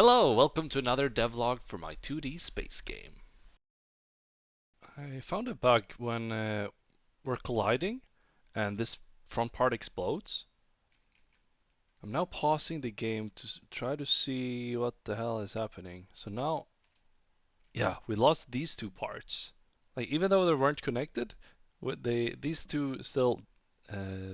Hello, welcome to another devlog for my 2D space game. I found a bug when we're colliding and this front part explodes. I'm now pausing the game to try to see what the hell is happening. So now, yeah, we lost these two parts. Like even though they weren't connected, these two still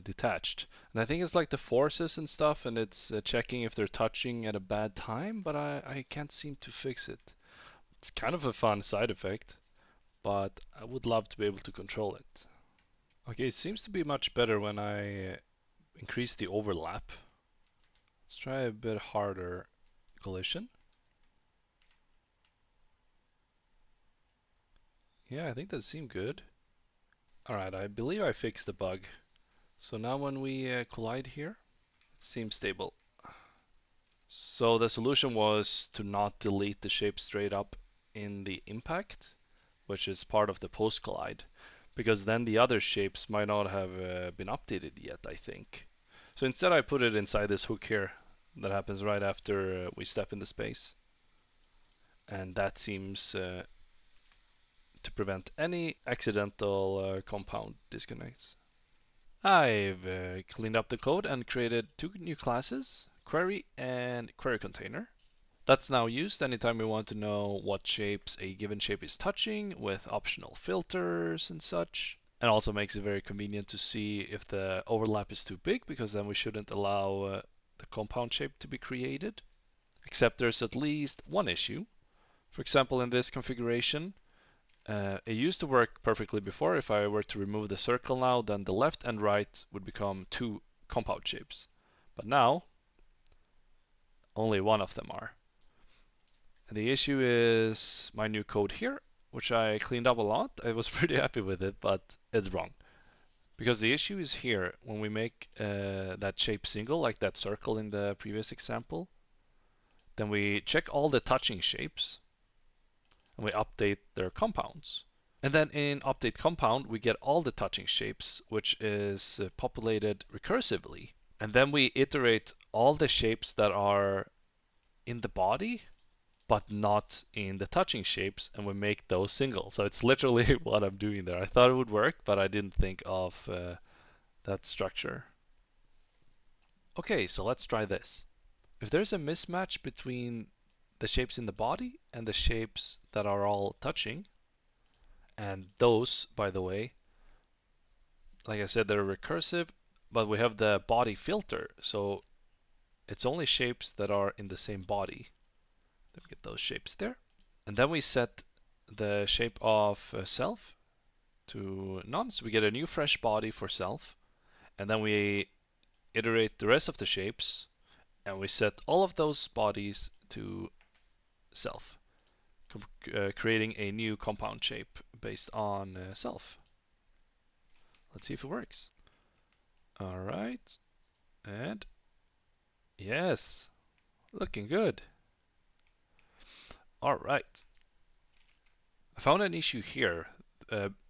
detached. And I think it's like the forces and stuff, and it's checking if they're touching at a bad time, but I can't seem to fix it. It's kind of a fun side effect, but I would love to be able to control it. Okay, it seems to be much better when I increase the overlap. Let's try a bit harder collision. Yeah, I think that seemed good. Alright, I believe I fixed the bug. So now when we collide here, it seems stable. So the solution was to not delete the shape straight up in the impact, which is part of the post collide, because then the other shapes might not have been updated yet, I think. So instead I put it inside this hook here that happens right after we step into space. And that seems to prevent any accidental compound disconnects. I've cleaned up the code and created two new classes, query and query container. That's now used anytime we want to know what shapes a given shape is touching with optional filters and such. And also makes it very convenient to see if the overlap is too big, because then we shouldn't allow the compound shape to be created. Except there's at least one issue. For example, in this configuration, it used to work perfectly before. If I were to remove the circle now, then the left and right would become two compound shapes. But now, only one of them are. And the issue is my new code here, which I cleaned up a lot. I was pretty happy with it, but it's wrong. Because the issue is here, when we make that shape single, like that circle in the previous example, then we check all the touching shapes, and we update their compounds. And then in update compound, we get all the touching shapes, which is populated recursively. And then we iterate all the shapes that are in the body but not in the touching shapes, and we make those single. So it's literally what I'm doing there. I thought it would work, but I didn't think of that structure. Okay, so let's try this. If there's a mismatch between the shapes in the body and the shapes that are all touching, and those, by the way, like I said, they're recursive, but we have the body filter, so it's only shapes that are in the same body. Let me get those shapes there. And then we set the shape of self to none, so we get a new fresh body for self, and then we iterate the rest of the shapes, and we set all of those bodies to self, creating a new compound shape based on self. Let's see if it works. All right, and yes, looking good. All right, I found an issue here.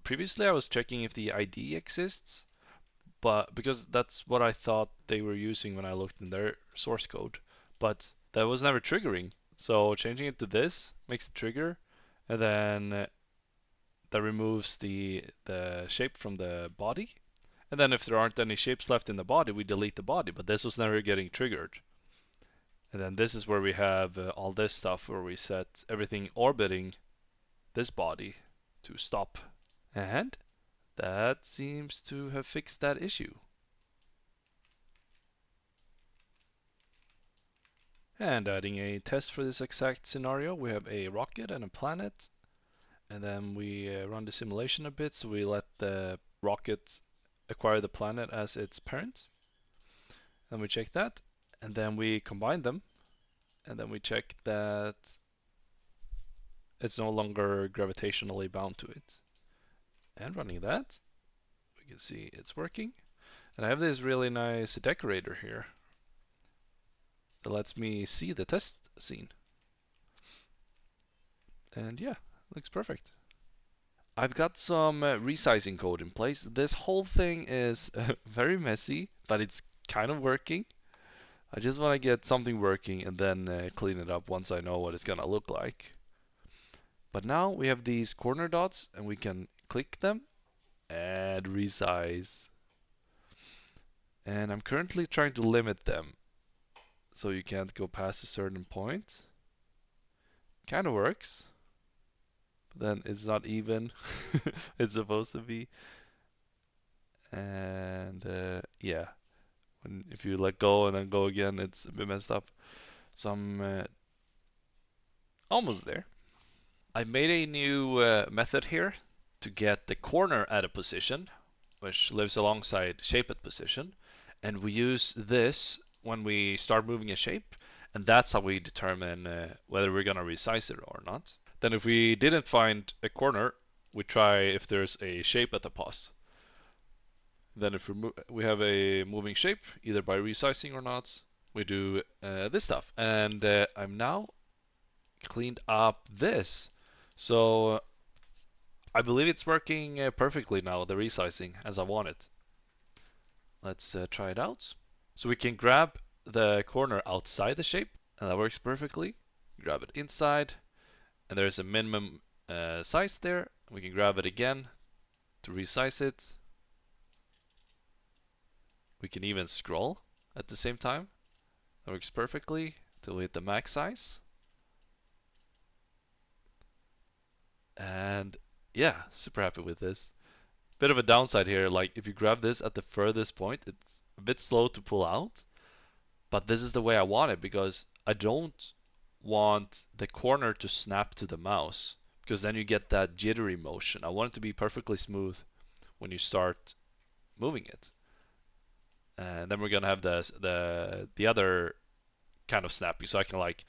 Previously, I was checking if the ID exists, but because that's what I thought they were using when I looked in their source code, but that was never triggering. So changing it to this makes it trigger, and then that removes the shape from the body. And then if there aren't any shapes left in the body, we delete the body, but this was never getting triggered. And then this is where we have all this stuff where we set everything orbiting this body to stop. And that seems to have fixed that issue. And adding a test for this exact scenario, we have a rocket and a planet, and then we run the simulation a bit, so we let the rocket acquire the planet as its parent. And we check that, and then we combine them, and then we check that it's no longer gravitationally bound to it. And running that, we can see it's working. And I have this really nice decorator here that lets me see the test scene. And yeah, looks perfect. I've got some resizing code in place. This whole thing is very messy, but it's kind of working. I just want to get something working and then clean it up once I know what it's gonna look like. But now we have these corner dots and we can click them and resize. And I'm currently trying to limit them so you can't go past a certain point. Kind of works. But then it's not even. It's supposed to be. And yeah, if you let go and then go again, it's a bit messed up. So I'm almost there. I made a new method here to get the corner at a position, which lives alongside shape at position. And we use this when we start moving a shape, and that's how we determine whether we're going to resize it or not. Then if we didn't find a corner, we try if there's a shape at the pos. Then if we have a moving shape, either by resizing or not, we do this stuff. And I'm now cleaned up this. So I believe it's working perfectly now, the resizing, as I want it. Let's try it out. So we can grab the corner outside the shape, and that works perfectly. Grab it inside, and there's a minimum size there. We can grab it again to resize it. We can even scroll at the same time. That works perfectly till we hit the max size. And yeah, super happy with this. Bit of a downside here, like if you grab this at the furthest point, it's a bit slow to pull out. But this is the way I want it because I don't want the corner to snap to the mouse because then you get that jittery motion. I want it to be perfectly smooth when you start moving it. And then we're gonna have the other kind of snapping. So I can like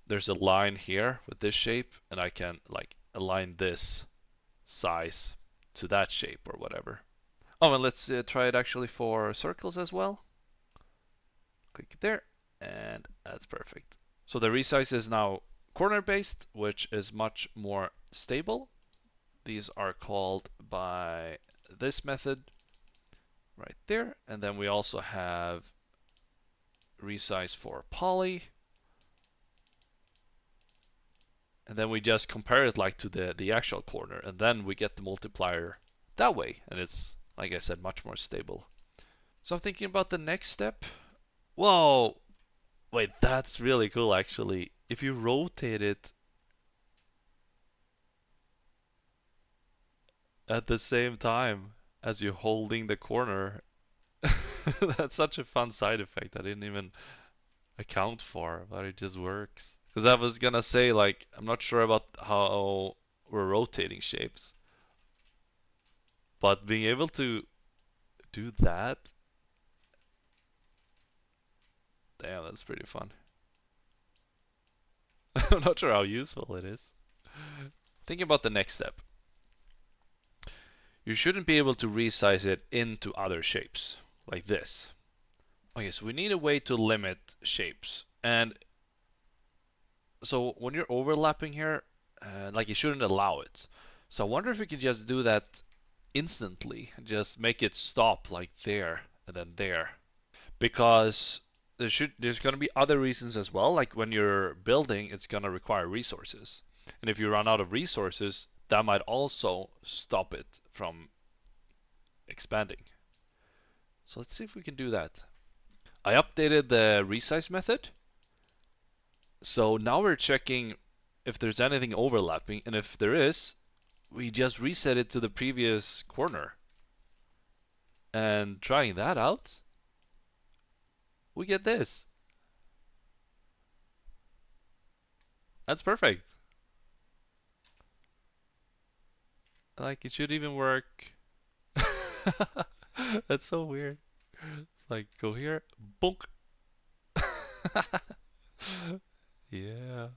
there's a line here with this shape and I can like align this size to that shape or whatever. Oh, and let's try it actually for circles as well. Click there, and that's perfect. So the resize is now corner based, which is much more stable. These are called by this method right there. And then we also have resize for poly. And then we just compare it like to the actual corner, and then we get the multiplier that way. And it's, like I said, much more stable. So I'm thinking about the next step. Whoa! Wait, that's really cool actually. If you rotate it at the same time as you're holding the corner, that's such a fun side effect I didn't even account for, but it just works. Because I was gonna say, like, I'm not sure about how we're rotating shapes, but being able to do that, damn, that's pretty fun. I'm not sure how useful it is. Thinking about the next step. You shouldn't be able to resize it into other shapes, like this. Okay, so we need a way to limit shapes. And so when you're overlapping here, like you shouldn't allow it. So I wonder if we could just do that instantly, just make it stop like there and then there. Because there's going to be other reasons as well, like when you're building, it's going to require resources. And if you run out of resources, that might also stop it from expanding. So let's see if we can do that. I updated the resize method. So now we're checking if there's anything overlapping, and if there is, we just reset it to the previous corner. And trying that out, we get this. That's perfect. Like, it should even work. That's so weird. It's like, go here, bonk. Yeah.